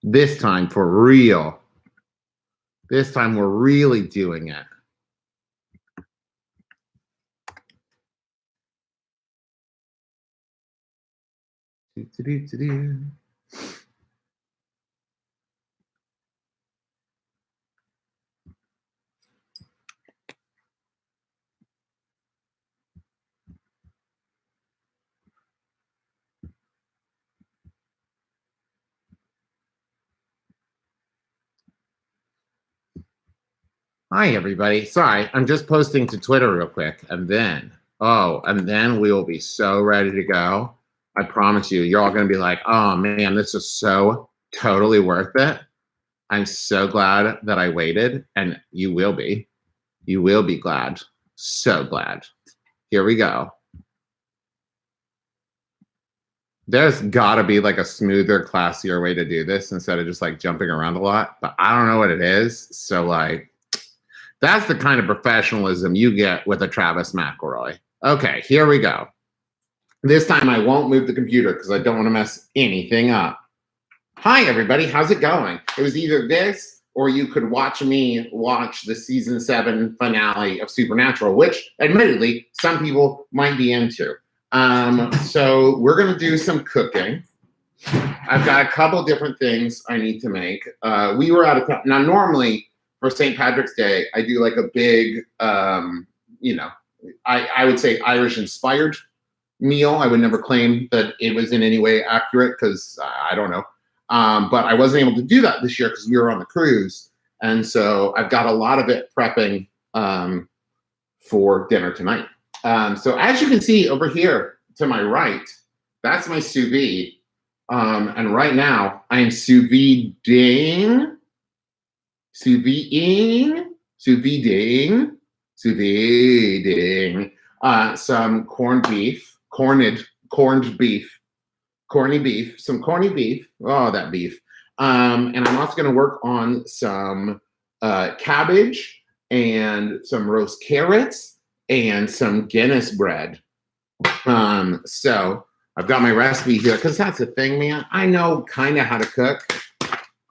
This time for real. This time we're really doing it. Hi, everybody. Sorry, I'm just posting to Twitter real quick, and then we will be so ready to go. I promise you, you're all going to be like, oh, man, this is so totally worth it. I'm so glad that I waited, and you will be. You will be glad. So glad. Here we go. There's got to be like a smoother, classier way to do this instead of just like jumping around a lot, but I don't know what it is. So like, that's the kind of professionalism you get with a Travis McElroy. Okay, here we go. This time I won't move the computer because I don't want to mess anything up. Hi, everybody. How's it going? It was either this or you could watch me watch the season 7 finale of Supernatural, which admittedly some people might be into. So we're going to do some cooking. I've got a couple different things I need to make. We were out of time. Now, normally for St. Patrick's Day, I do like a big, I would say Irish-inspired meal. I would never claim that it was in any way accurate because I don't know. But I wasn't able to do that this year because we were on the cruise. And so I've got a lot of it prepping for dinner tonight. So as you can see over here to my right, that's my sous vide. And right now I am sous viding some corned beef. Oh, that beef. And I'm also going to work on some cabbage and some roast carrots and some Guinness bread. So I've got my recipe here because that's the thing, man. I know kind of how to cook,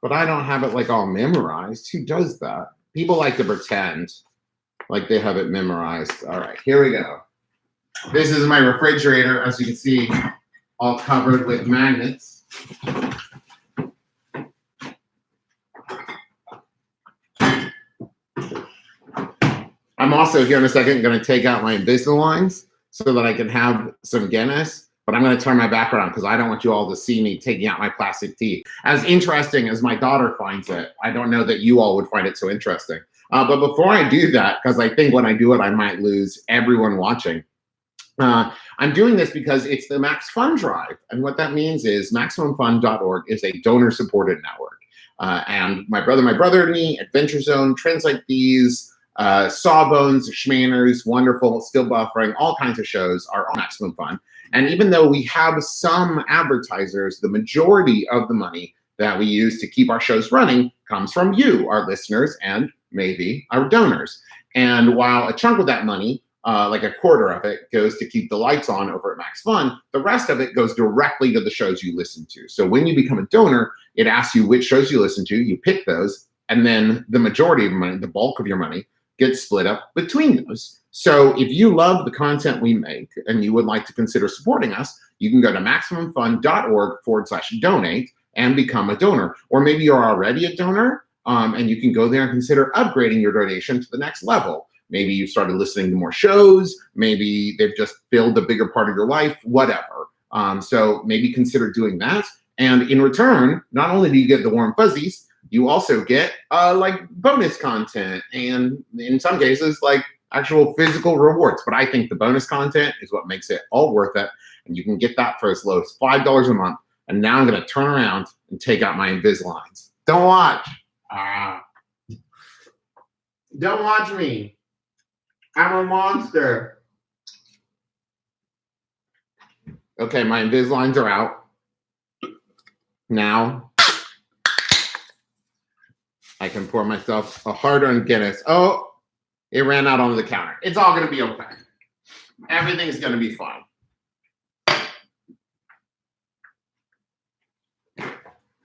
but I don't have it like all memorized. Who does that? People like to pretend like they have it memorized. All right, here we go. This is my refrigerator, as you can see, all covered with magnets. I'm also here in a second going to take out my Invisaligns so that I can have some Guinness, but I'm going to turn my back around because I don't want you all to see me taking out my plastic teeth. As interesting as my daughter finds it, I don't know that you all would find it so interesting. But before I do that, because I think when I do it, I might lose everyone watching. I'm doing this because it's the MaxFunDrive. And what that means is MaximumFun.org is a donor-supported network. And my brother and me, Adventure Zone, Trends Like These, Sawbones, Schmanners, Wonderful, Still Buffering, all kinds of shows are on Maximum Fun. And even though we have some advertisers, the majority of the money that we use to keep our shows running comes from you, our listeners, and maybe our donors. And while a chunk of that money, like a quarter of it, goes to keep the lights on over at Max Fun, the rest of it goes directly to the shows you listen to. So when you become a donor, it asks you which shows you listen to, you pick those, and then the majority of money, the bulk of your money, gets split up between those. So if you love the content we make and you would like to consider supporting us, you can go to MaximumFun.org/donate and become a donor. Or maybe you're already a donor and you can go there and consider upgrading your donation to the next level. Maybe you've started listening to more shows. Maybe they've just filled a bigger part of your life, whatever. So maybe consider doing that. And in return, not only do you get the warm fuzzies, you also get like bonus content and in some cases like actual physical rewards. But I think the bonus content is what makes it all worth it. And you can get that for as low as $5 a month. And now I'm going to turn around and take out my Invisaligns. Don't watch. Don't watch me. I'm a monster. Okay, my Invisaligns are out. Now I can pour myself a hard-earned Guinness. Oh, it ran out onto the counter. It's all going to be okay. Everything's going to be fine.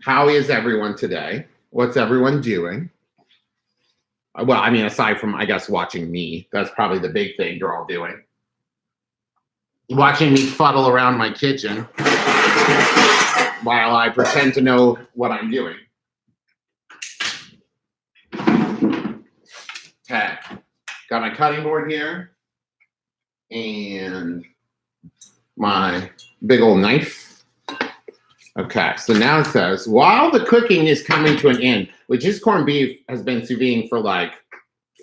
How is everyone today? What's everyone doing? Well, I mean, aside from, I guess, watching me, that's probably the big thing you're all doing. Watching me fuddle around my kitchen while I pretend to know what I'm doing. Okay, got my cutting board here and my big old knife. Okay, so now it says, while the cooking is coming to an end, which this corned beef has been sous vide for like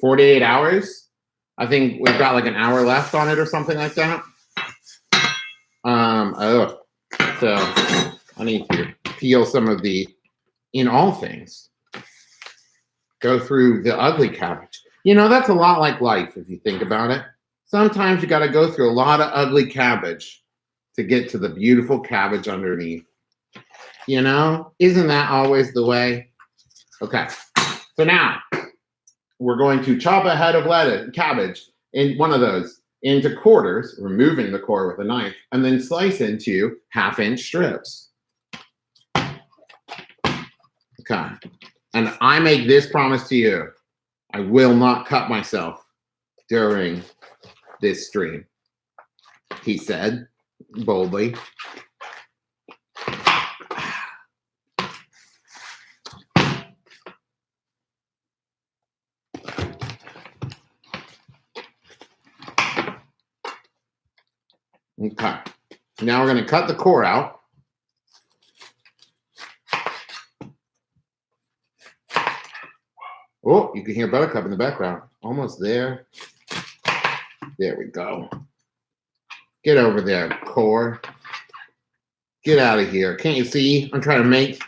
48 hours. I think we've got like an hour left on it or something like that. So I need to peel some of the, in all things, go through the ugly cabbage. You know, that's a lot like life if you think about it. Sometimes you got to go through a lot of ugly cabbage to get to the beautiful cabbage underneath. You know, isn't that always the way? Okay, so now we're going to chop a head of cabbage in one of those into quarters, removing the core with a knife, and then slice into 1/2-inch strips. Okay, and I make this promise to you. I will not cut myself during this stream, he said boldly. Okay, now we're going to cut the core out. Oh, you can hear Buttercup in the background. Almost there. There we go. Get over there, core. Get out of here. Can't you see? I'm trying to make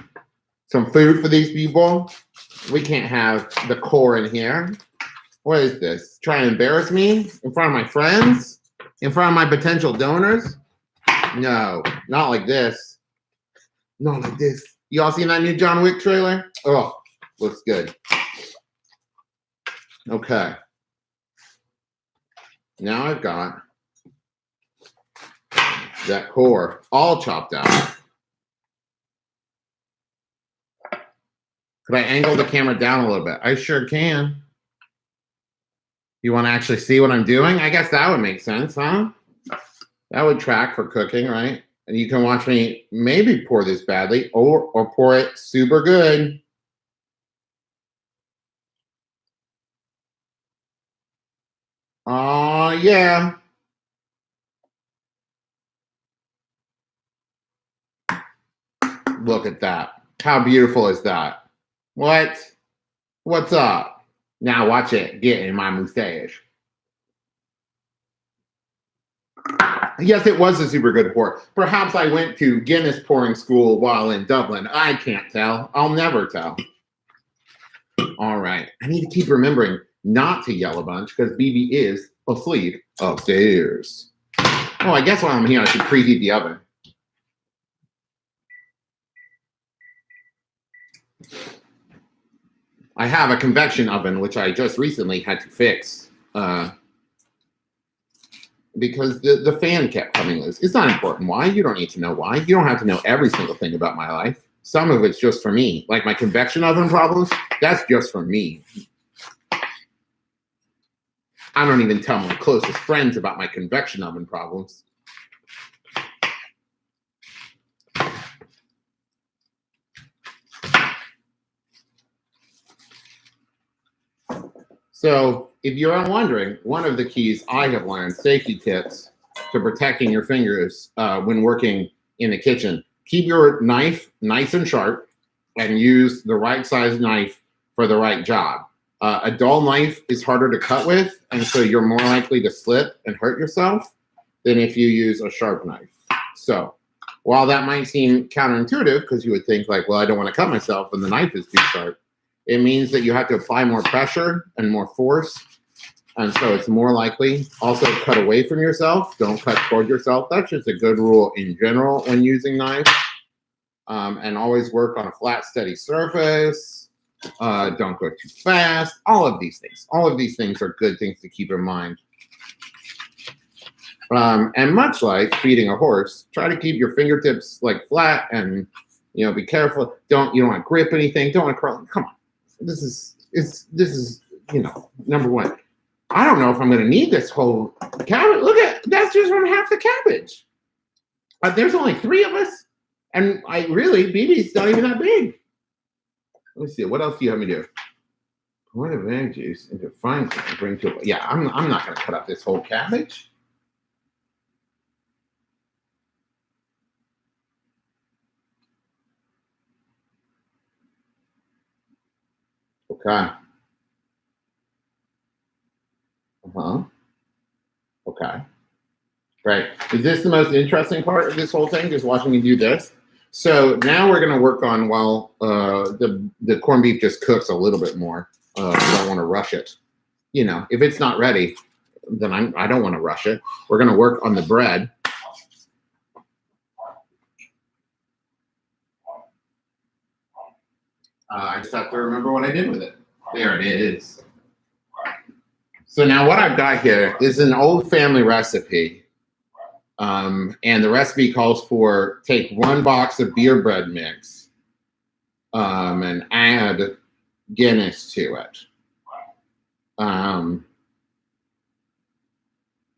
some food for these people. We can't have the core in here. What is this? Trying to embarrass me in front of my friends? In front of my potential donors? No, not like this. Not like this. You all seen that new John Wick trailer? Oh, looks good. Okay. Now I've got that core all chopped out. Could I angle the camera down a little bit? I sure can. You want to actually see what I'm doing? I guess that would make sense, huh? That would track for cooking, right? And you can watch me maybe pour this badly or pour it super good. Oh, yeah. Look at that. How beautiful is that? What? What's up? Now watch it get in my mustache. Yes, it was a super good pour. Perhaps I went to Guinness pouring school while in Dublin. I can't tell. I'll never tell. All right. I need to keep remembering not to yell a bunch because BB is asleep upstairs. Oh, I guess while I'm here, I should preheat the oven. I have a convection oven, which I just recently had to fix because the fan kept coming loose. It's not important why. You don't need to know why. You don't have to know every single thing about my life. Some of it's just for me. Like my convection oven problems, that's just for me. I don't even tell my closest friends about my convection oven problems. So if you're wondering, one of the keys I have learned, safety tips to protecting your fingers when working in the kitchen, keep your knife nice and sharp and use the right size knife for the right job. A dull knife is harder to cut with, and so you're more likely to slip and hurt yourself than if you use a sharp knife. So while that might seem counterintuitive, because you would think like, well, I don't want to cut myself when the knife is too sharp, it means that you have to apply more pressure and more force. And so it's more likely. Also, cut away from yourself. Don't cut toward yourself. That's just a good rule in general when using knives. And always work on a flat, steady surface. Don't go too fast. All of these things. All of these things are good things to keep in mind. And much like feeding a horse, try to keep your fingertips like flat and You know, be careful. You don't want to grip anything. Don't want to curl. Come on. This is, you know, number one. I don't know if I'm going to need this whole cabbage. Look at, that's just from half the cabbage. There's only 3 of us. And BB's not even that big. Let me see. What else do you have me do? Pour the veg juice into fine cream and bring to a, yeah, I'm not going to cut up this whole cabbage. Okay. Okay. Right. Is this the most interesting part of this whole thing? Just watching me do this? So now we're going to work on while the corned beef just cooks a little bit more. I don't want to rush it. You know, if it's not ready, then I don't want to rush it. We're going to work on the bread. I just have to remember what I did with it. There it is. So now what I've got here is an old family recipe. And the recipe calls for take 1 box of beer bread mix and add Guinness to it.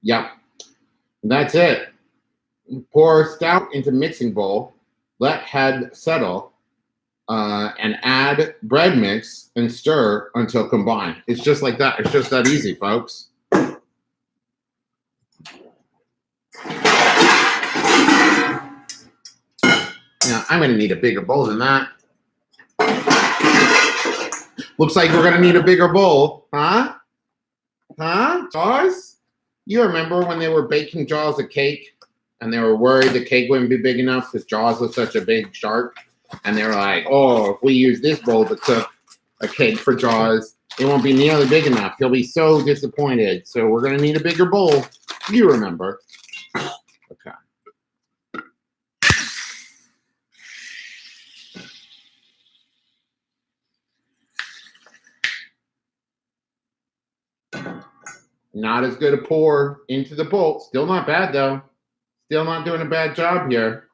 Yep, that's it. Pour stout into mixing bowl, let head settle, and add bread mix and stir until combined. It's just like that. It's just that easy, folks. Now, I'm going to need a bigger bowl than that. Looks like we're going to need a bigger bowl. Huh? Huh? Jaws? You remember when they were baking Jaws a cake and they were worried the cake wouldn't be big enough because Jaws was such a big shark? And they were like, oh, if we use this bowl to cook a cake for Jaws, it won't be nearly big enough. He'll be so disappointed. So we're going to need a bigger bowl. You remember. Okay. Not as good a pour into the bowl. Still not bad, though. Still not doing a bad job here.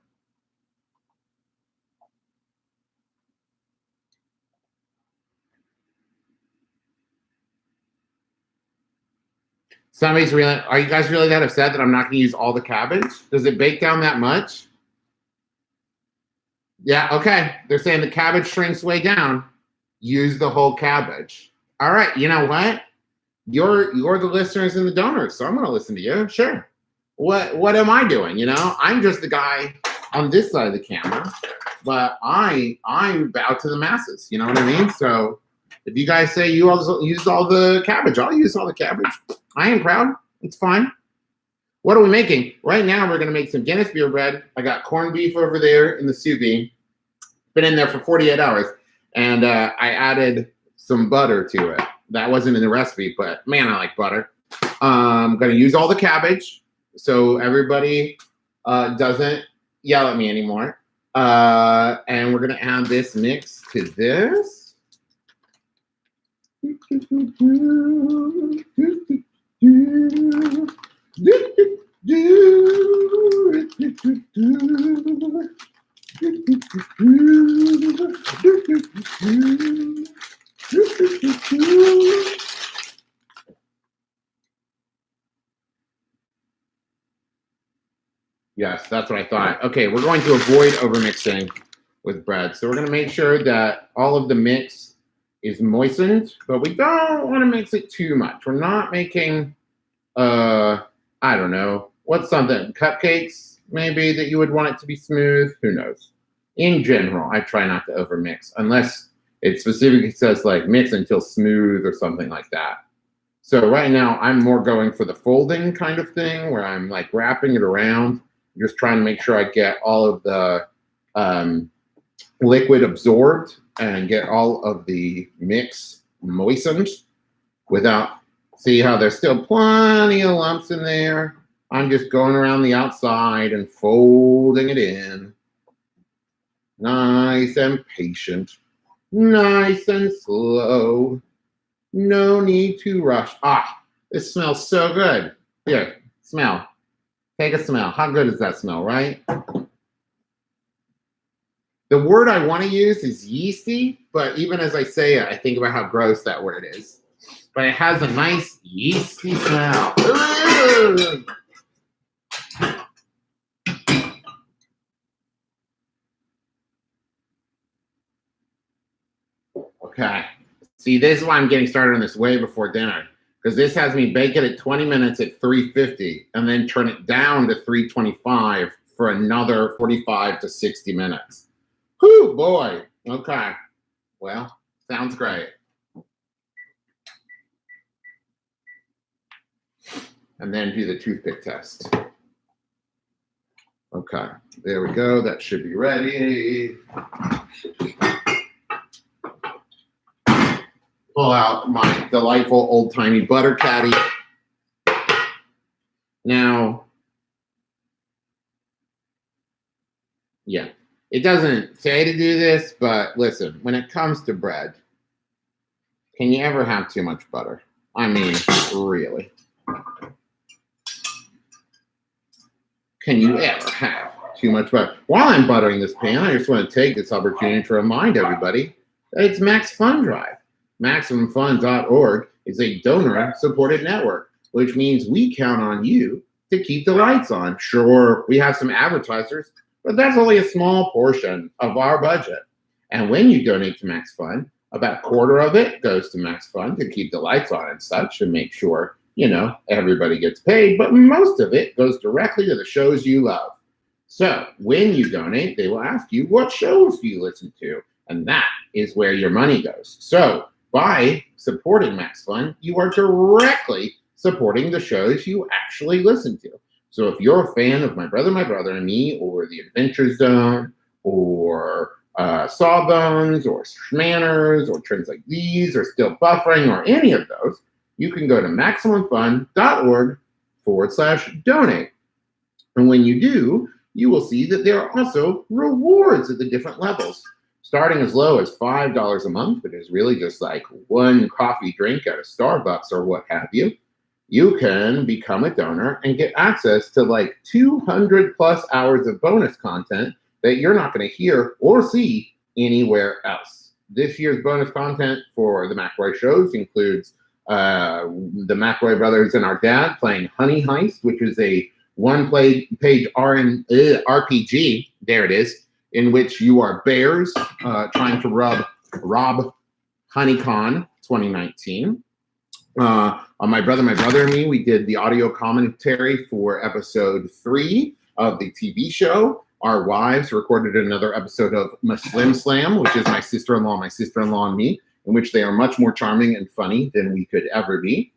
Somebody's really, are you guys really that upset that I'm not going to use all the cabbage? Does it bake down that much? Yeah, okay. They're saying the cabbage shrinks way down. Use the whole cabbage. All right, you know what? You're the listeners and the donors, so I'm going to listen to you. Sure. What am I doing? You know, I'm just the guy on this side of the camera, but I bow to the masses. You know what I mean? So if you guys say you also use all the cabbage, I'll use all the cabbage. I am proud. It's fine. What are we making? Right now, we're going to make some Guinness beer bread. I got corned beef over there in the sous vide. Been in there for 48 hours. And I added some butter to it. That wasn't in the recipe, but man, I like butter. I'm going to use all the cabbage so everybody doesn't yell at me anymore. And we're going to add this mix to this. Yes, that's what I thought. Okay, we're going to avoid overmixing with bread. So we're going to make sure that all of the mix is moistened, but we don't want to mix it too much. We're not making, I don't know, what's something? Cupcakes, maybe, that you would want it to be smooth? Who knows? In general, I try not to overmix unless it specifically says like mix until smooth or something like that. So right now, I'm more going for the folding kind of thing where I'm like wrapping it around, just trying to make sure I get all of the liquid absorbed and get all of the mix moistened without, see how there's still plenty of lumps in there. I'm just going around the outside and folding it in. Nice and patient, nice and slow. No need to rush. Ah, this smells so good. Here, smell. Take a smell. How good does that smell, right? The word I want to use is yeasty, but even as I say it, I think about how gross that word is. But it has a nice yeasty smell. Ooh. Okay. See, this is why I'm getting started on this way before dinner, because this has me bake it at 20 minutes at 350 and then turn it down to 325 for another 45 to 60 minutes. Whew, boy. Okay. Well, sounds great. And then do the toothpick test. Okay, there we go. That should be ready. Pull out my delightful old-timey butter caddy. Now, yeah, it doesn't say to do this, but listen, when it comes to bread, can you ever have too much butter? I mean, really. Can you ever have too much butter? While I'm buttering this pan, I just want to take this opportunity to remind everybody that it's MaxFunDrive. MaximumFun.org is a donor-supported network, which means we count on you to keep the lights on. Sure, we have some advertisers, but that's only a small portion of our budget. And when you donate to MaxFun, about a quarter of it goes to MaxFun to keep the lights on and such and make sure, you know, everybody gets paid, but most of it goes directly to the shows you love. So when you donate, they will ask you, what shows do you listen to? And that is where your money goes. So by supporting MaxFun, you are directly supporting the shows you actually listen to. So if you're a fan of My Brother and Me, or The Adventure Zone, or Sawbones, or Schmanners, or Trends Like These, or Still Buffering, or any of those, you can go to MaximumFun.org/donate. And when you do, you will see that there are also rewards at the different levels, starting as low as $5 a month, which is really just like one coffee drink at a Starbucks or what have you. You can become a donor and get access to like 200 plus hours of bonus content that you're not going to hear or see anywhere else. This year's bonus content for the McRoy shows includes the McRoy brothers and our dad playing Honey Heist, which is a one-page RPG, there it is, in which you are bears trying to rob HoneyCon 2019. On My Brother and Me, we did the audio commentary for episode 3 of the TV show. Our wives recorded another episode of Muslim Slam, which is my sister-in-law and me, in which they are much more charming and funny than we could ever be.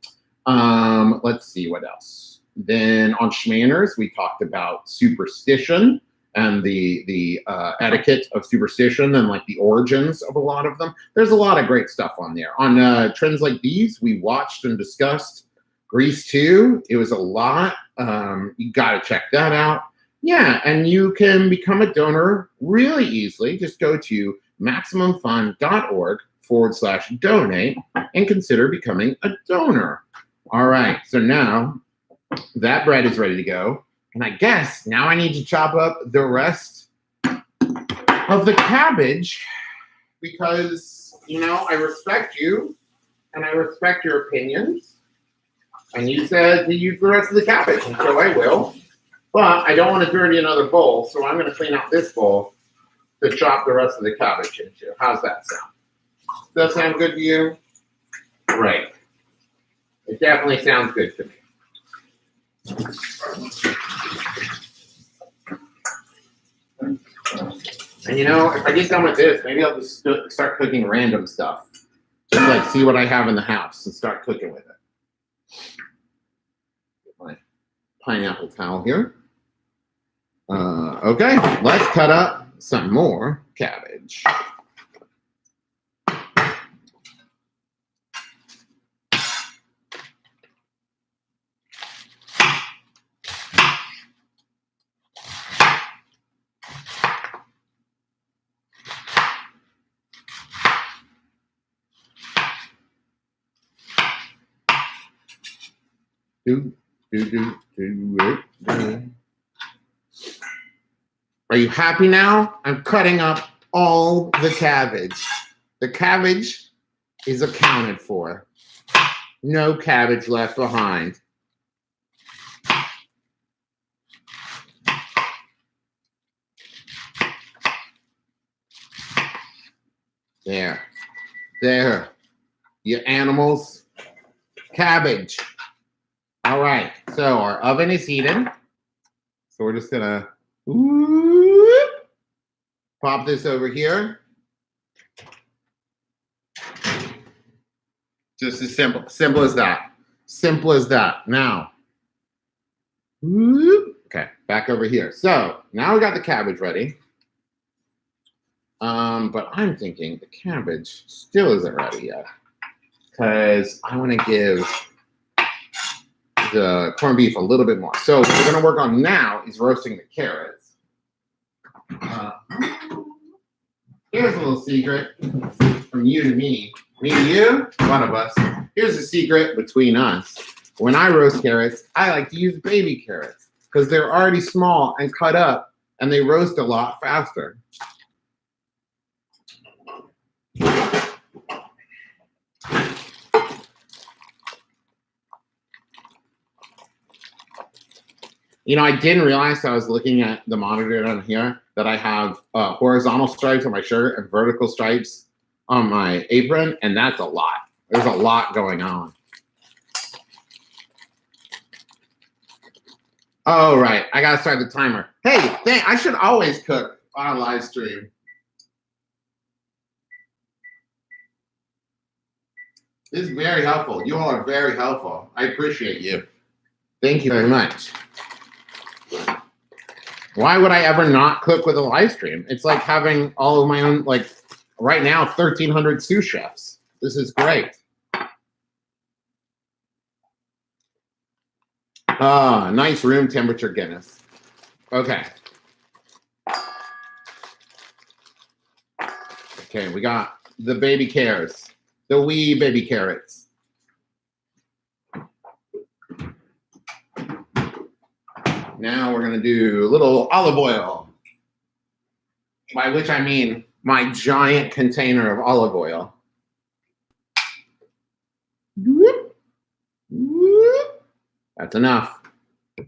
Let's see what else. Then on Schmanners, we talked about superstition and the etiquette of superstition and like the origins of a lot of them. There's a lot of great stuff on there. On Trends Like These, we watched and discussed Grease 2. It was a lot. You got to check that out. Yeah, and you can become a donor really easily. Just go to MaximumFun.org/donate and consider becoming a donor. All right, so now that bread is ready to go. And I guess now I need to chop up the rest of the cabbage because, you know, I respect you and I respect your opinions. And you said to use the rest of the cabbage, and so I will. But I don't want to dirty another bowl, so I'm going to clean out this bowl to chop the rest of the cabbage into. How's that sound? Does that sound good to you? Right. It definitely sounds good to me. And you know, if I get done with this, maybe I'll just start cooking random stuff. Just like see what I have in the house and start cooking with it. Get my pineapple towel here. Okay, let's cut up some more cabbage. Are you happy now? I'm cutting up all the cabbage. The cabbage is accounted for. No cabbage left behind. There. There. You animals. Cabbage. All right. So our oven is heated. So we're just gonna pop this over here. Just as simple as that. Simple as that. Now, okay, back over here. So now we got the cabbage ready. But I'm thinking the cabbage still isn't ready yet because I want to give the corned beef a little bit more. So what we're going to work on now is roasting the carrots. Here's a little secret from you to me to you, one of us. Here's a secret between us. When I roast carrots, I like to use baby carrots because they're already small and cut up and they roast a lot faster. You know, I didn't realize I was looking at the monitor down here that I have horizontal stripes on my shirt and vertical stripes on my apron, and that's a lot. There's a lot going on. Oh, right. I got to start the timer. Hey, I should always cook on a live stream. This is very helpful. You all are very helpful. I appreciate you. Thank you very much. Why would I ever not cook with a live stream? It's like having all of my own, like right now, 1,300 sous chefs. This is great. Ah, nice room temperature Guinness. Okay. Okay, we got the baby carrots, the wee baby carrots. Now we're gonna do a little olive oil, by which I mean my giant container of olive oil. That's enough.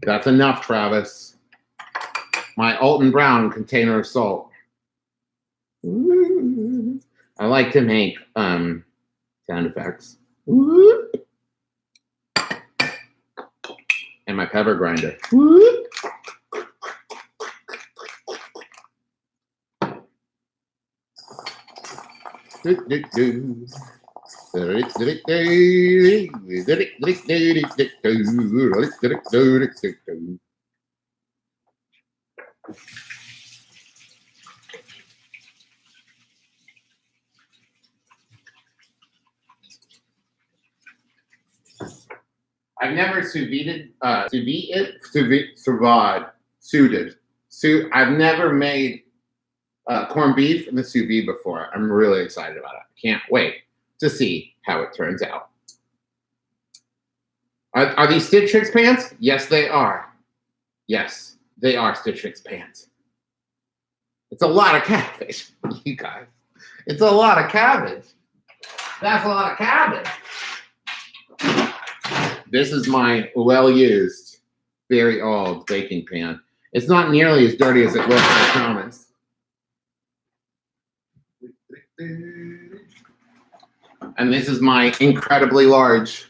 That's enough, Travis. My Alton Brown container of salt. I like to make sound effects. And my pepper grinder. I've never I've never made corned beef in the sous vide before. I'm really excited about it. Can't wait to see how it turns out. Are these Stitch Fix pants? Yes, they are. Yes, they are Stitch Fix pants. It's a lot of cabbage, you guys. It's a lot of cabbage. That's a lot of cabbage. This is my well-used, very old baking pan. It's not nearly as dirty as it looks, I promise. And this is my incredibly large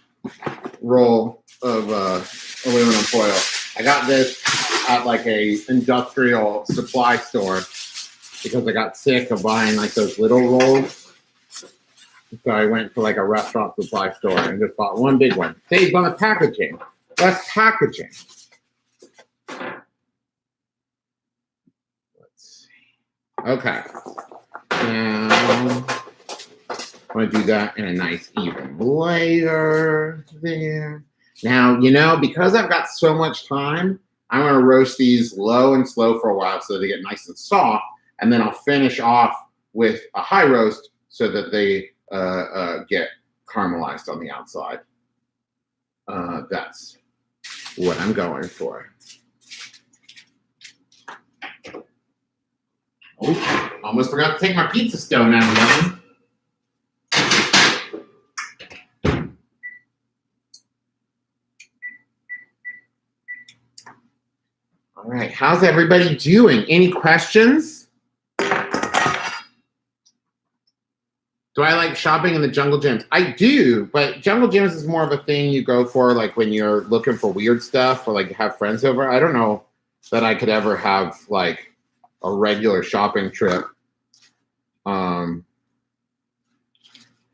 roll of aluminum foil. I got this at like a industrial supply store because I got sick of buying like those little rolls. So I went to like a restaurant supply store and just bought one big one. Saved on the packaging. Less packaging. Let's see. Okay. Now, I'm going to do that in a nice even layer there. Now, you know, because I've got so much time, I'm going to roast these low and slow for a while so they get nice and soft. And then I'll finish off with a high roast so that they get caramelized on the outside. That's what I'm going for. Okay. Almost forgot to take my pizza stone out of the oven. All right, how's everybody doing? Any questions? Do I like shopping in the jungle gyms? I do, but jungle gyms is more of a thing you go for like when you're looking for weird stuff or like have friends over. I don't know that I could ever have like a regular shopping trip.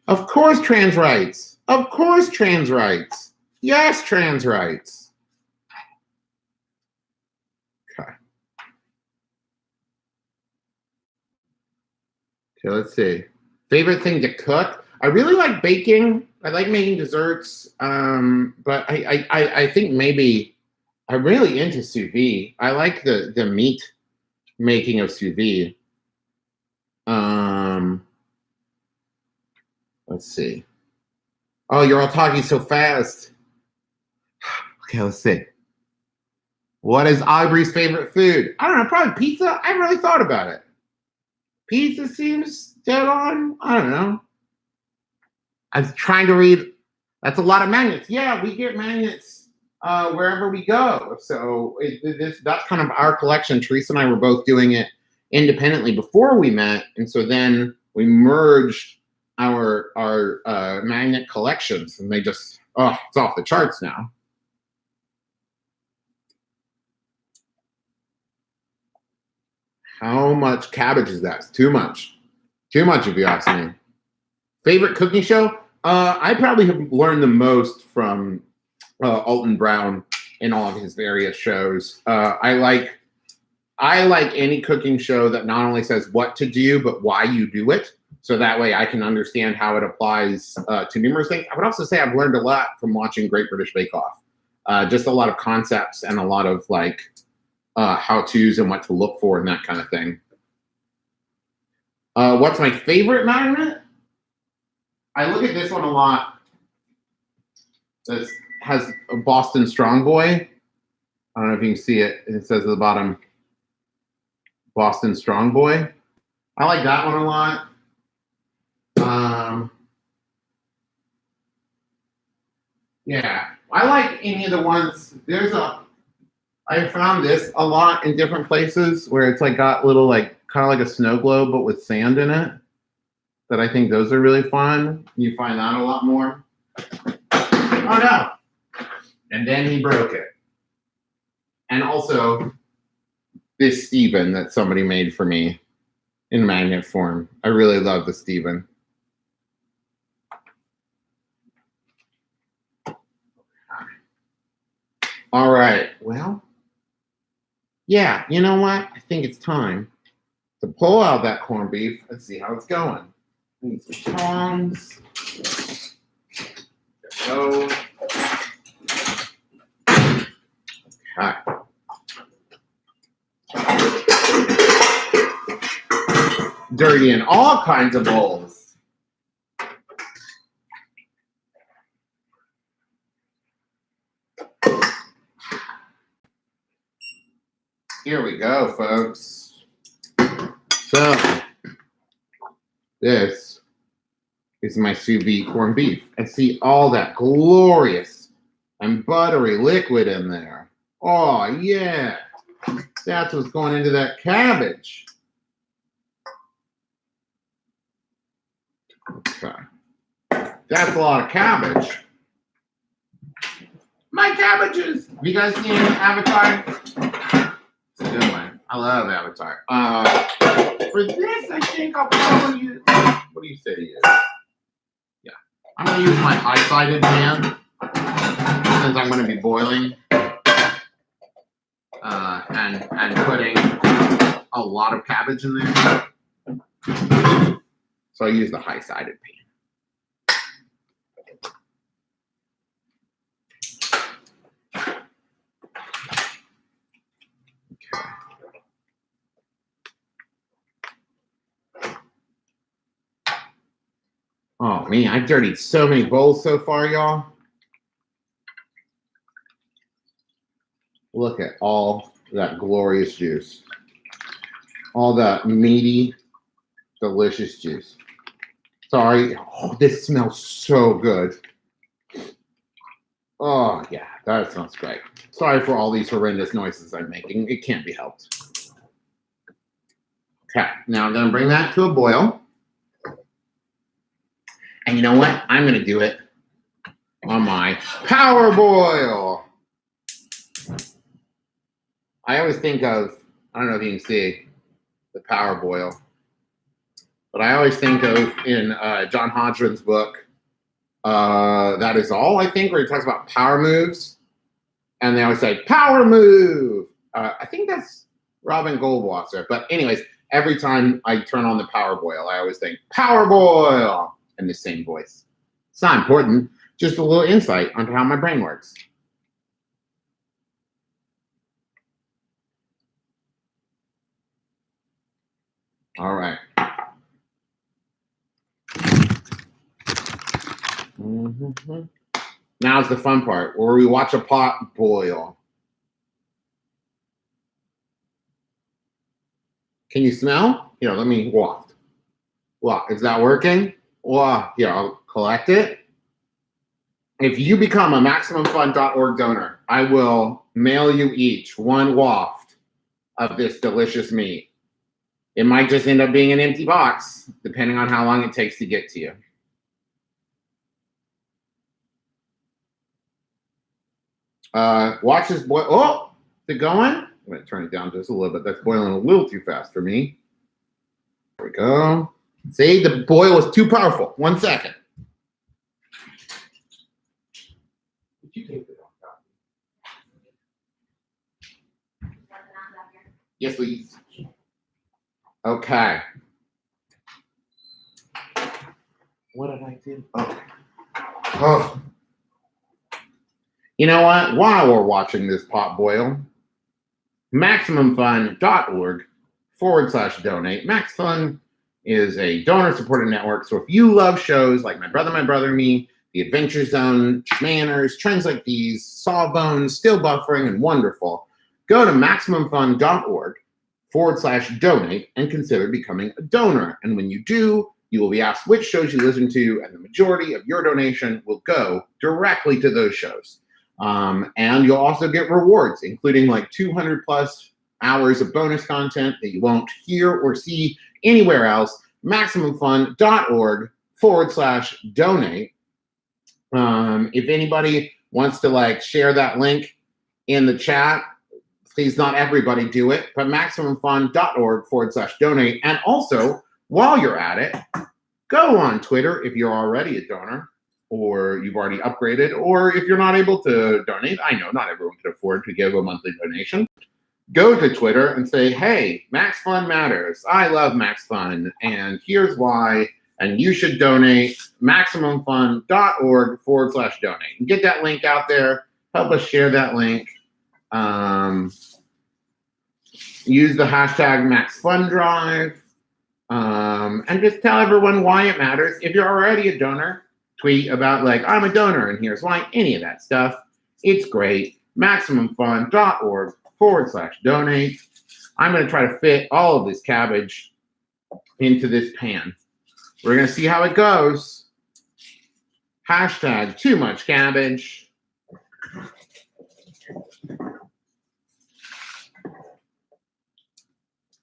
Of course trans rights. Of course trans rights. Yes, trans rights. Okay. Okay, let's see. Favorite thing to cook? I really like baking. I like making desserts. But I think maybe I'm really into sous vide. I like the meat making of sous vide. Let's see. Oh, you're all talking so fast. Okay, let's see. What is Aubrey's favorite food? I don't know, probably pizza. I haven't really thought about it. Pizza seems dead on. I don't know. I was trying to read. That's a lot of magnets. Yeah, we get magnets wherever we go. So that's kind of our collection. Teresa and I were both doing it independently before we met, and so then we merged our magnet collections, and they just it's off the charts now. How much cabbage is that? It's too much. Too much, if you ask me. Favorite cooking show? I probably have learned the most from Alton Brown in all of his various shows. I like any cooking show that not only says what to do, but why you do it. So that way I can understand how it applies to numerous things. I would also say I've learned a lot from watching Great British Bake Off. Just a lot of concepts and a lot of like how-tos and what to look for and that kind of thing. What's my favorite magnet? I look at this one a lot. This has a Boston Strong Boy. I don't know if you can see it. It says at the bottom, Boston Strong Boy. I like that one a lot. Yeah, I like any of the ones. I found this a lot in different places where it's like got little like kind of like a snow globe but with sand in it. That I think those are really fun. You find that a lot more. Oh no! And then he broke it. And also this Steven that somebody made for me in magnet form. I really love the Steven. All right, well, yeah, you know what? I think it's time to pull out that corned beef and see how it's going. Need some tongs. Go. Okay. Dirty in all kinds of bowls. Here we go, folks. So, this is my sous vide corned beef. I see all that glorious and buttery liquid in there. Oh, yeah. That's what's going into that cabbage. Okay. That's a lot of cabbage. My cabbages. Have you guys seen Avatar? It's a good one. I love Avatar. For this, I think I'll probably use. What do you say to use? Yeah, I'm gonna use my high-sided pan since I'm gonna be boiling and putting a lot of cabbage in there. So I use the high-sided pan. Oh man, I've dirtied so many bowls so far, y'all. Look at all that glorious juice. All that meaty delicious juice. Sorry. Oh, this smells so good. Oh, yeah, that smells great. Sorry for all these horrendous noises I'm making. It can't be helped. Okay, now I'm going to bring that to a boil. And you know what? I'm going to do it on my power boil. I always think of, I don't know if you can see the power boil, but I always think of in John Hodgman's book, That Is All, I think, where he talks about power moves. And they always say, power move. I think that's Robin Goldwasser. But anyways, every time I turn on the power boil, I always think, power boil, in the same voice. It's not important, just a little insight onto how my brain works. All right. Mm-hmm. Now's the fun part, where we watch a pot boil. Can you smell? Here, let me waft. Well, is that working? Well, here, I'll collect it. If you become a MaximumFun.org donor, I will mail you each one waft of this delicious meat. It might just end up being an empty box, depending on how long it takes to get to you. Watch this boil. Oh, is it going? I'm going to turn it down just a little bit. That's boiling a little too fast for me. There we go. See, the boil was too powerful. 1 second. Did you take it off? Yes, please. Okay. What did I do? Oh. You know what? While we're watching this pot boil, MaximumFun.org/donate. MaxFun is a donor-supported network. So if you love shows like My Brother, Me, The Adventure Zone, Manners, Trends Like These, Sawbones, Still Buffering, and Wonderful, go to MaximumFun.org/donate and consider becoming a donor. And when you do, you will be asked which shows you listen to, and the majority of your donation will go directly to those shows. And you'll also get rewards, including like 200 plus hours of bonus content that you won't hear or see anywhere else. MaximumFun.org/donate. If anybody wants to like share that link in the chat, please not everybody do it, but MaximumFun.org/donate. And also, while you're at it, go on Twitter if you're already a donor, or you've already upgraded, or if you're not able to donate. I know not everyone can afford to give a monthly donation. Go to Twitter and say, hey, Max Fun matters. I love Max Fun, and here's why. And you should donate. MaximumFun.org/donate. And get that link out there. Help us share that link. Use the hashtag MaxFunDrive. And just tell everyone why it matters. If you're already a donor, tweet about like, I'm a donor and here's why, any of that stuff. It's great. MaximumFun.org/donate. I'm going to try to fit all of this cabbage into this pan. We're going to see how it goes. Hashtag too much cabbage. I'm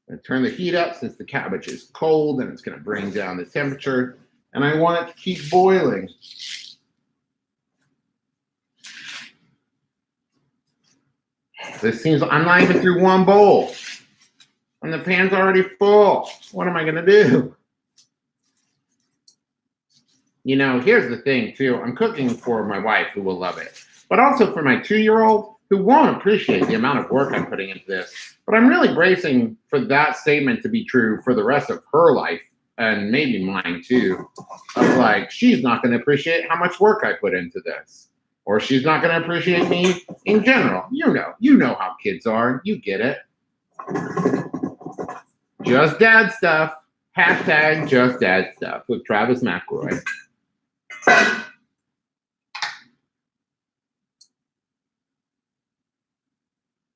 going to turn the heat up since the cabbage is cold and it's going to bring down the temperature. And I want it to keep boiling. This seems, I'm not even through one bowl. And the pan's already full. What am I going to do? You know, here's the thing, too. I'm cooking for my wife, who will love it. But also for my 2-year-old, who won't appreciate the amount of work I'm putting into this. But I'm really bracing for that statement to be true for the rest of her life. And maybe mine too, of like, she's not going to appreciate how much work I put into this. Or she's not going to appreciate me in general. You know how kids are. You get it. Just Dad Stuff. Hashtag Just Dad Stuff with Travis McElroy.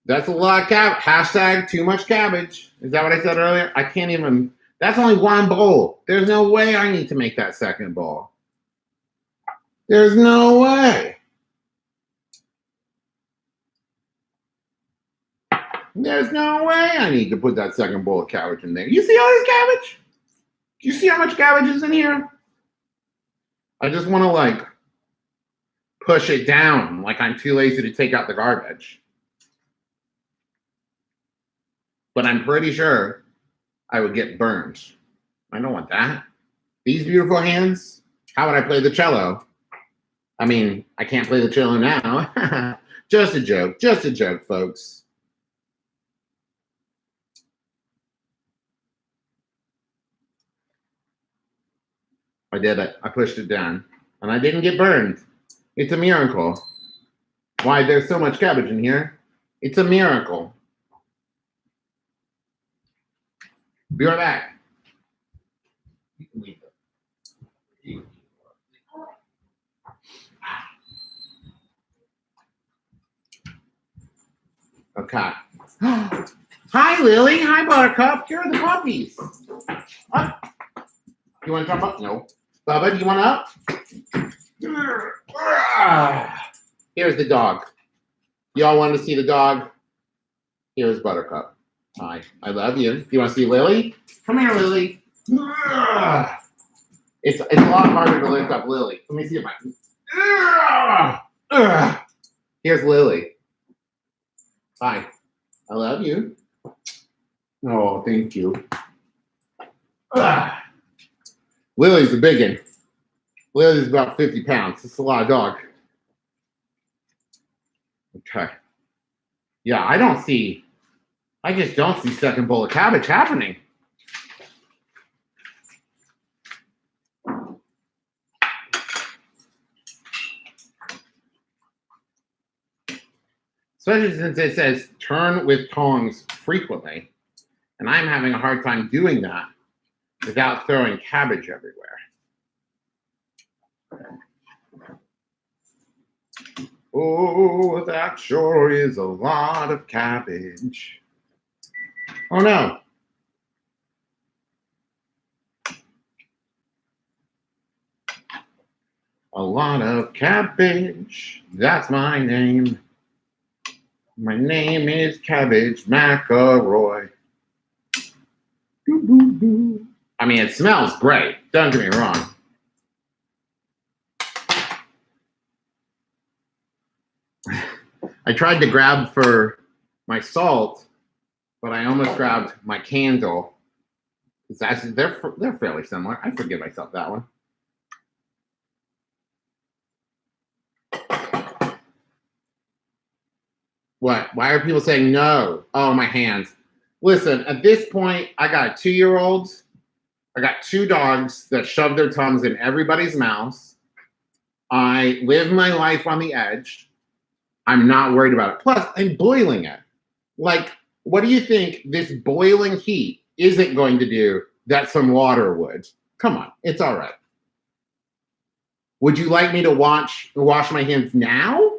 That's a lot of cabbage. Hashtag too much cabbage. Is that what I said earlier? I can't even That's only one bowl. There's no way I need to make that second bowl. There's no way. There's no way I need to put that second bowl of cabbage in there. You see all this cabbage? Do you see how much cabbage is in here? I just want to like push it down like I'm too lazy to take out the garbage. But I'm pretty sure I would get burned. I don't want that. These beautiful hands, how would I play the cello? I mean, I can't play the cello now. Just a joke, folks. I did it. I pushed it down. And I didn't get burned. It's a miracle. Why there's so much cabbage in here? It's a miracle. Be right back. Okay. Hi, Lily. Hi, Buttercup. Here are the puppies. Up. You want to jump up? No. Bubba, do you want up? Here's the dog. Y'all want to see the dog? Here's Buttercup. Hi. I love you. You want to see Lily? Come here, Lily. It's a lot harder to lift up Lily. Let me see if I can. Here's Lily. Hi. I love you. Oh, thank you. Lily's a big one. Lily's about 50 pounds. It's a lot of dog. Okay. Yeah, I just don't see second bowl of cabbage happening. Especially since it says turn with tongs frequently. And I'm having a hard time doing that without throwing cabbage everywhere. Oh, that sure is a lot of cabbage. Oh no. A lot of cabbage. That's my name. My name is Cabbage McElroy. I mean, it smells great. Don't get me wrong. I tried to grab for my salt, but I almost grabbed my candle. They're fairly similar. I forgive myself that one. What? Why are people saying no? Oh, my hands. Listen, at this point, I got a 2-year-old. I got 2 dogs that shove their tongues in everybody's mouths. I live my life on the edge. I'm not worried about it. Plus, I'm boiling it. Like, what do you think this boiling heat isn't going to do that some water would? Come on, it's all right. Would you like me to wash my hands now?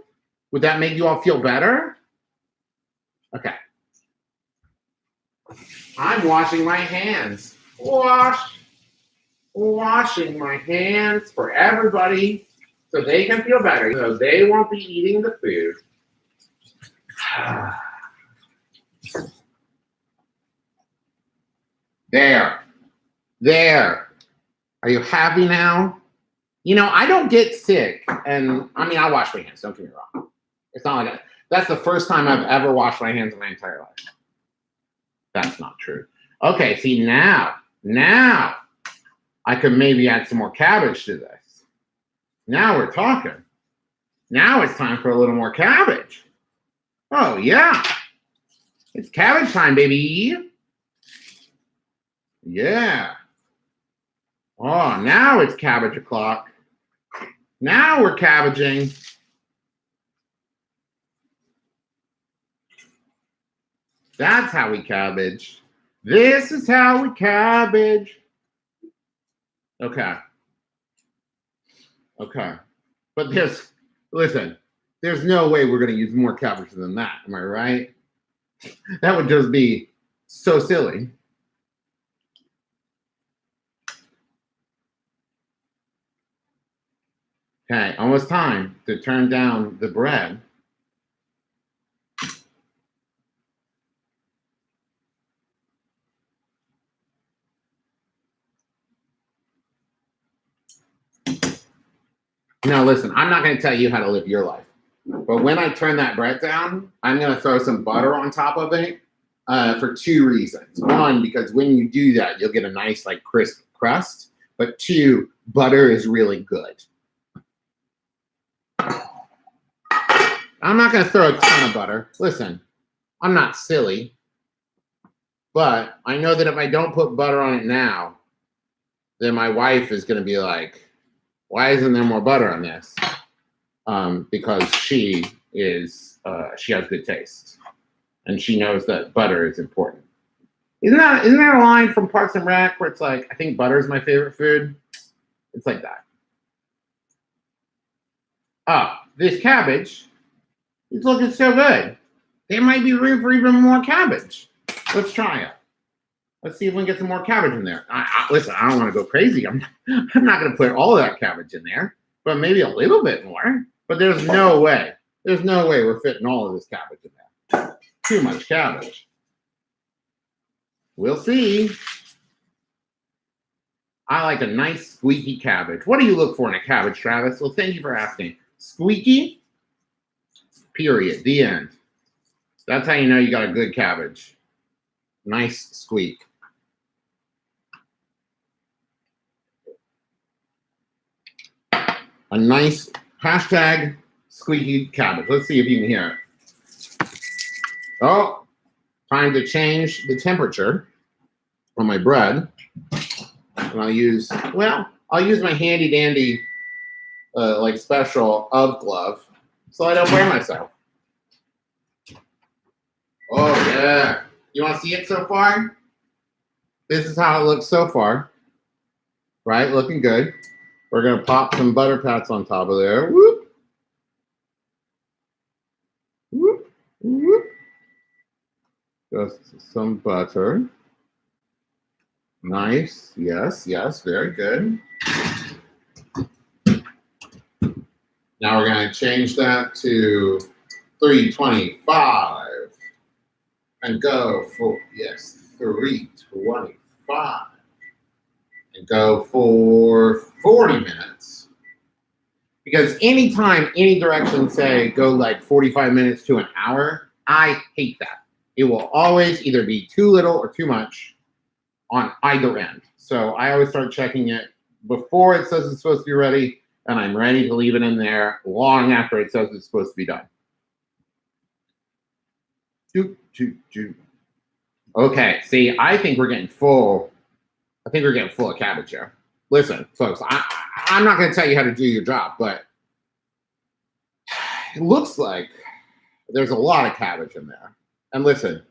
Would that make you all feel better? Okay. I'm washing my hands. Washing my hands for everybody so they can feel better, so they won't be eating the food. There. Are you happy now? You know, I don't get sick, and I mean, I wash my hands, don't get me wrong. It's not like that's the first time I've ever washed my hands in my entire life. That's not true. Okay, see, now I could maybe add some more cabbage to this. Now we're talking. Now it's time for a little more cabbage. Oh, yeah. It's cabbage time, baby. Yeah. Oh, now it's cabbage o'clock. Now we're cabbaging. That's how we cabbage. This is how we cabbage. Okay. But listen, there's no way we're going to use more cabbage than that. Am I right? That would just be so silly. Okay, almost time to turn down the bread. Now listen, I'm not going to tell you how to live your life, but when I turn that bread down, I'm going to throw some butter on top of it for two reasons. One, because when you do that, you'll get a nice like crisp crust, but two, butter is really good. I'm not going to throw a ton of butter. Listen, I'm not silly, but I know that if I don't put butter on it now, then my wife is going to be like, why isn't there more butter on this? Because she has good taste, and she knows that butter is important. Isn't that a line from Parks and Rec where it's like, I think butter is my favorite food? It's like that. This cabbage is looking so good. There might be room for even more cabbage. Let's try it. Let's see if we can get some more cabbage in there. Listen, I don't want to go crazy. I'm not going to put all of that cabbage in there, but maybe a little bit more. But there's no way. There's no way we're fitting all of this cabbage in there. Too much cabbage. We'll see. I like a nice squeaky cabbage. What do you look for in a cabbage, Travis? Well, thank you for asking. Squeaky, period. The end. That's how you know you got a good cabbage. Nice squeak. A nice hashtag squeaky cabbage. Let's see if you can hear it. Oh, time to change the temperature on my bread. And I'll use my handy dandy like special glove so I don't wear myself. Oh yeah. You want to see it so far? This is how it looks so far. Right? Looking good. We're going to pop some butter pats on top of there. Whoop. Whoop. Whoop. Just some butter. Nice. Yes, yes. Very good. Now we're going to change that to 325. And go for, yes, 325. And go for 40 minutes. Because anytime, any direction, say, go like 45 minutes to an hour, I hate that. It will always either be too little or too much on either end. So I always start checking it before it says it's supposed to be ready, and I'm ready to leave it in there long after it says it's supposed to be done. Okay, see, I think we're getting full. I think we're getting full of cabbage here. Listen, folks, I'm not going to tell you how to do your job, but it looks like there's a lot of cabbage in there. And listen,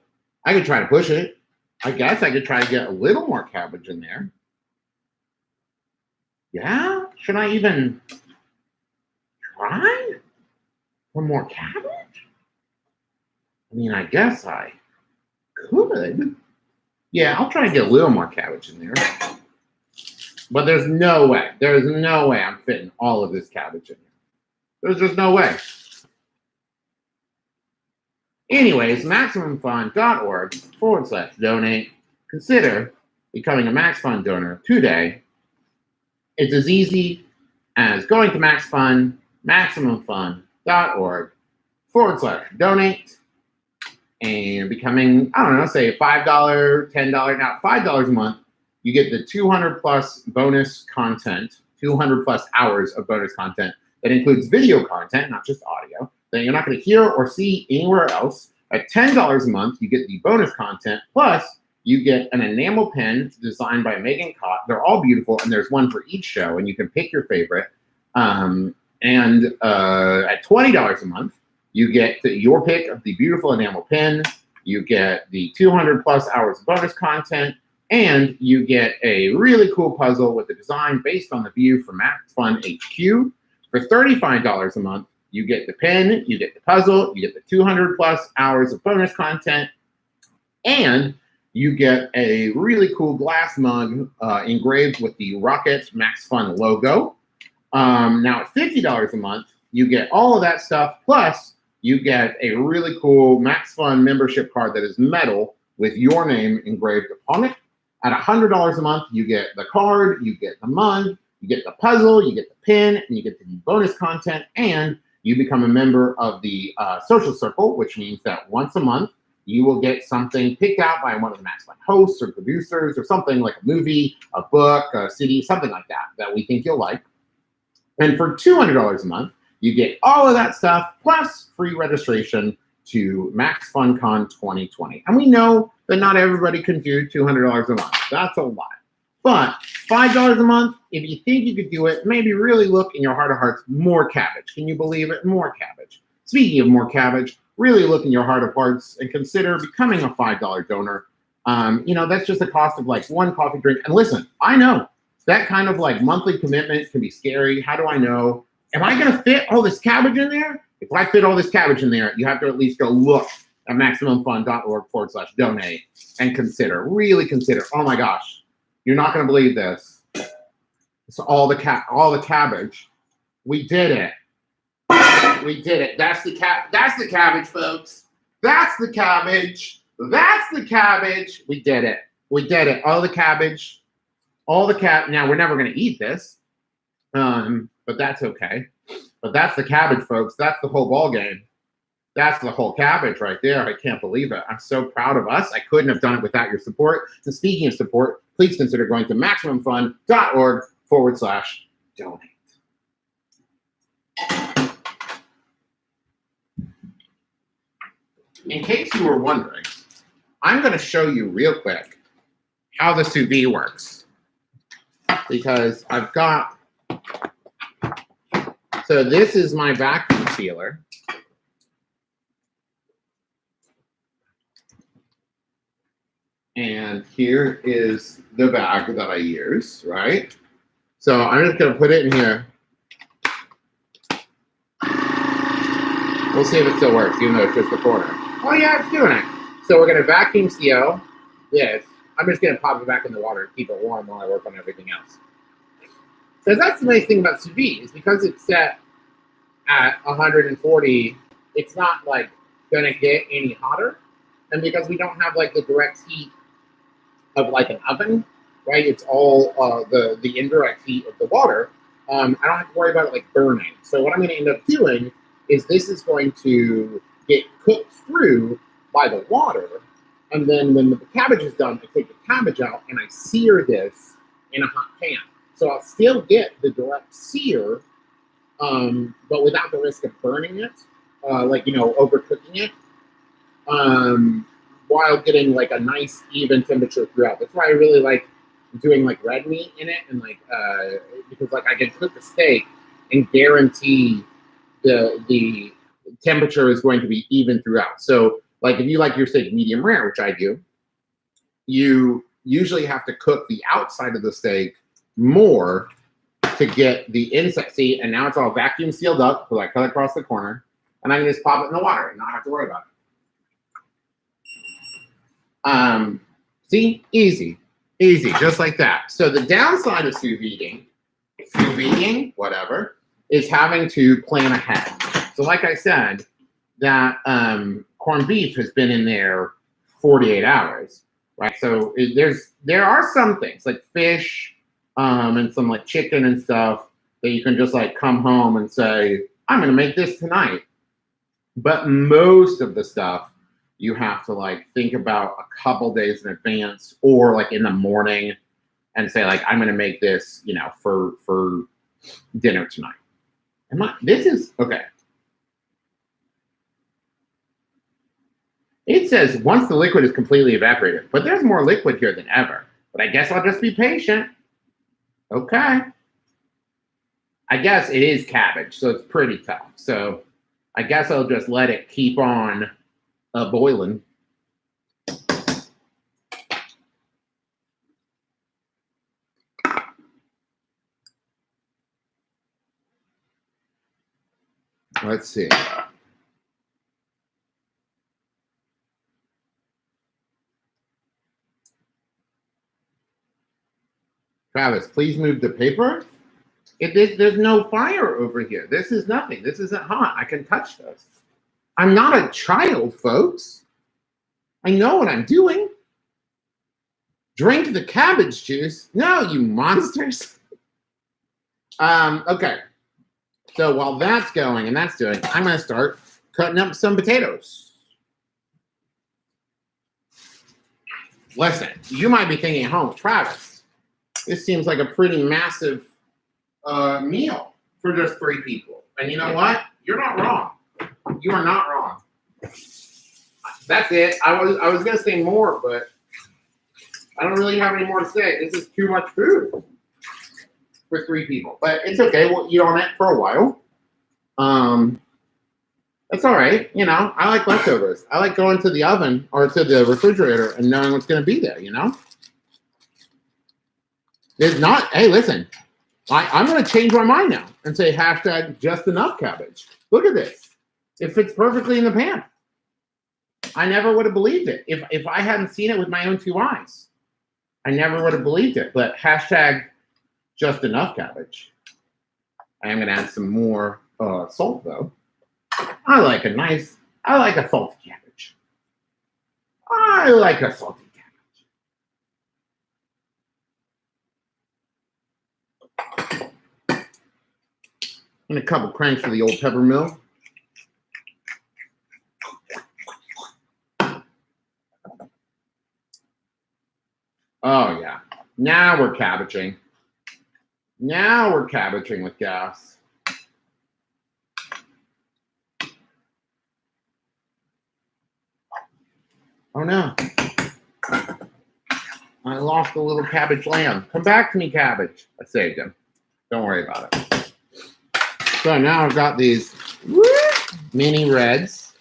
I could try to push it. I guess I could try to get a little more cabbage in there. Yeah? Should I even try for more cabbage? I mean, I guess I could. Yeah, I'll try to get a little more cabbage in there. But there's no way. There's no way I'm fitting all of this cabbage in there. There's just no way. Anyways, MaximumFun.org/donate. Consider becoming a MaxFund donor today. It's as easy as going to MaximumFun.org/donate and becoming, I don't know, say $5, $10, now $5 a month. You get the 200 plus bonus content, 200 plus hours of bonus content that includes video content, not just audio, that you're not going to hear or see anywhere else. At $10 a month, you get the bonus content, plus you get an enamel pen designed by Megan Cott. They're all beautiful, and there's one for each show, and you can pick your favorite. At $20 a month, you get your pick of the beautiful enamel pen, you get the 200 plus hours of bonus content, and you get a really cool puzzle with a design based on the view from MaxFun HQ. For $35 a month, you get the pen, you get the puzzle, you get the 200 plus hours of bonus content, and you get a really cool glass mug engraved with the Rocket MaxFun logo. Now at $50 a month, you get all of that stuff, plus you get a really cool Max Fun membership card that is metal with your name engraved upon it. At $100 a month, you get the card, you get the mug, you get the puzzle, you get the pin, and you get the bonus content, and you become a member of the social circle, which means that once a month, you will get something picked out by one of the Max Fun hosts or producers or something like a movie, a book, a CD, something like that, that we think you'll like. And for $200 a month, you get all of that stuff plus free registration to Max FunCon 2020. And we know that not everybody can do $200 a month. That's a lot. But $5 a month, if you think you could do it, maybe really look in your heart of hearts, more cabbage. Can you believe it? More cabbage. Speaking of more cabbage, really look in your heart of hearts and consider becoming a $5 donor. You know, that's just the cost of like one coffee drink. And listen, I know that kind of like monthly commitment can be scary. How do I know? Am I going to fit all this cabbage in there? If I fit all this cabbage in there, you have to at least go look at MaximumFun.org/donate and consider, really consider. Oh my gosh, you're not going to believe this. It's all the cabbage. We did it. We did it. That's the cabbage, folks. That's the cabbage. That's the cabbage. We did it. We did it. All the cabbage. All the Now we're never going to eat this, but that's okay. But that's the cabbage, folks. That's the whole ball game. That's the whole cabbage right there. I can't believe it. I'm so proud of us. I couldn't have done it without your support. So speaking of support, please consider going to MaximumFun.org/donate. In case you were wondering, I'm going to show you real quick how the sous vide works. Because I've got, so this is my vacuum sealer. And here is the bag that I use, right? So I'm just gonna put it in here. We'll see if it still works, even though it's just the corner. Oh yeah, it's doing it. So we're gonna vacuum seal this. I'm just gonna pop it back in the water and keep it warm while I work on everything else. Because that's the nice thing about sous vide, is because it's set at 140, it's not like gonna get any hotter. And because we don't have like the direct heat of like an oven, right? It's all the indirect heat of the water. I don't have to worry about it like burning. So what I'm gonna end up doing is this is going to get cooked through by the water. And then when the cabbage is done, I take the cabbage out and I sear this in a hot pan. So I'll still get the direct sear, but without the risk of burning it, like, you know, overcooking it, while getting like a nice even temperature throughout. That's why I really like doing like red meat in it, and like because like I can cook the steak and guarantee the temperature is going to be even throughout. So like if you like your steak medium rare, which I do, you usually have to cook the outside of the steak more to get the inside. See, and now it's all vacuum sealed up because I cut across the corner, and I can just pop it in the water and not have to worry about it. See, easy, just like that. So the downside of sous videing, whatever, is having to plan ahead. So like I said, that corned beef has been in there 48 hours, right? So there are some things like fish and some like chicken and stuff that you can just like come home and say, I'm gonna make this tonight. But most of the stuff you have to like think about a couple days in advance, or like in the morning, and say like, I'm gonna make this, you know, for dinner tonight. This is okay. It says once the liquid is completely evaporated, but there's more liquid here than ever. But I guess I'll just be patient. Okay. I guess it is cabbage, so it's pretty tough. So I guess I'll just let it keep on boiling. Let's see. Travis, please move the paper. There's no fire over here. This is nothing. This isn't hot. I can touch this. I'm not a child, folks. I know what I'm doing. Drink the cabbage juice. No, you monsters. Okay. So while that's going and that's doing, I'm going to start cutting up some potatoes. Listen, you might be thinking at home, Travis, this seems like a pretty massive meal for just 3 people. And you know what? You're not wrong. You are not wrong. That's it. I was going to say more, but I don't really have any more to say. This is too much food for 3 people. But it's okay. We'll eat on it for a while. That's all right. You know, I like leftovers. I like going to the oven or to the refrigerator and knowing what's going to be there, you know? There's not, hey, listen, I'm going to change my mind now and say hashtag just enough cabbage. Look at this. It fits perfectly in the pan. I never would have believed it. If I hadn't seen it with my own 2 eyes, I never would have believed it. But hashtag just enough cabbage. I am going to add some more salt, though. I like a salty cabbage. I like a salty cabbage. And a couple cranks for the old pepper mill. Oh, yeah. Now we're cabbaging. Now we're cabbaging with gas. Oh, no. I lost a little cabbage lamb. Come back to me, cabbage. I saved him. Don't worry about it. So now I've got these mini reds.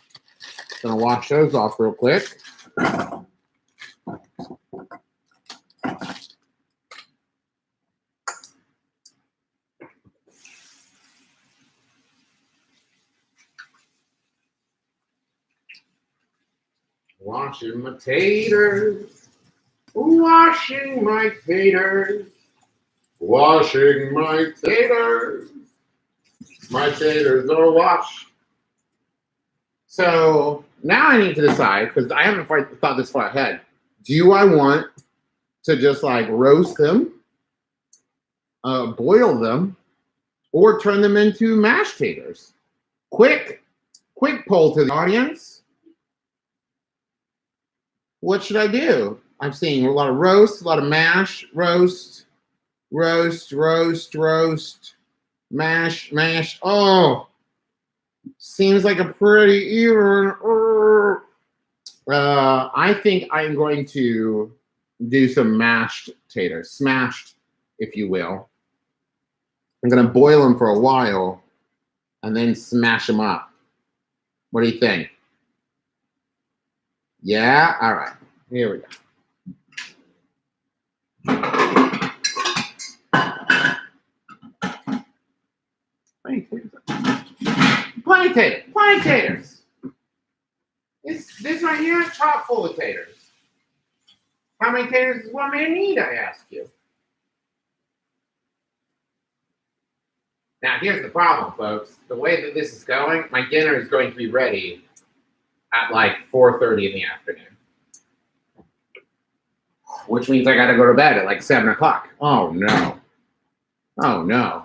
Gonna wash those off real quick. Washing my taters, washing my taters, washing my taters. My taters are washed. So now I need to decide, because I haven't thought this far ahead. Do I want to just like roast them, boil them, or turn them into mashed taters? Quick poll to the audience. What should I do? I'm seeing a lot of roast, a lot of mash, roast, mash. Oh, seems like a pretty even. I think I'm going to do some mashed taters, smashed, if you will. I'm going to boil them for a while and then smash them up. What do you think? Yeah? All right. Here we go. Plain taters. This right here is chock full of taters. How many taters does one man need, I ask you? Now, here's the problem, folks. The way that this is going, my dinner is going to be ready at like 4:30 in the afternoon. Which means I got to go to bed at like 7 o'clock. Oh, no. Oh, no.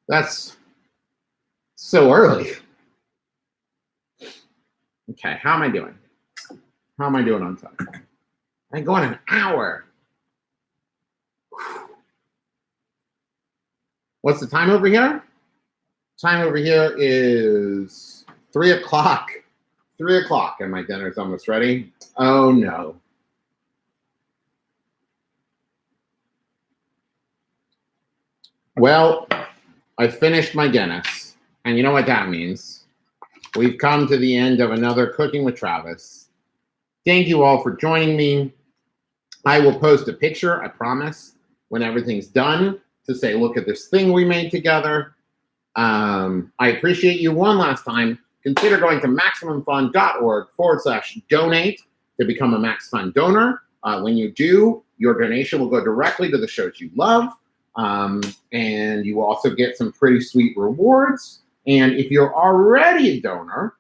That's so early. Okay, how am I doing? How am I doing on time? I'm going an hour. What's the time over here? Time over here is 3 o'clock. 3 o'clock and my dinner's almost ready. Oh, no. Well, I finished my Guinness, and you know what that means. We've come to the end of another Cooking with Travis. Thank you all for joining me. I will post a picture, I promise, when everything's done to say, look at this thing we made together. I appreciate you one last time. Consider going to MaximumFun.org/donate to become a MaxFun donor. When you do, your donation will go directly to the shows you love. And you will also get some pretty sweet rewards. And if you're already a donor,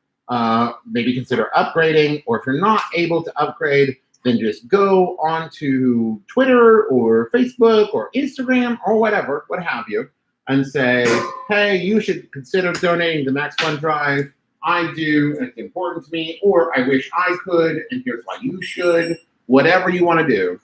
maybe consider upgrading, or if you're not able to upgrade, then just go onto Twitter or Facebook or Instagram or whatever, what have you, and say, hey, you should consider donating to MaxFunDrive. I do, and it's important to me, or I wish I could, and here's why you should, whatever you want to do.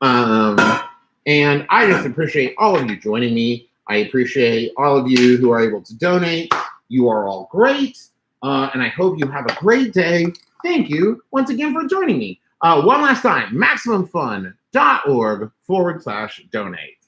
And I just appreciate all of you joining me. I appreciate all of you who are able to donate. You are all great, and I hope you have a great day. Thank you once again for joining me. One last time, MaximumFun.org/donate.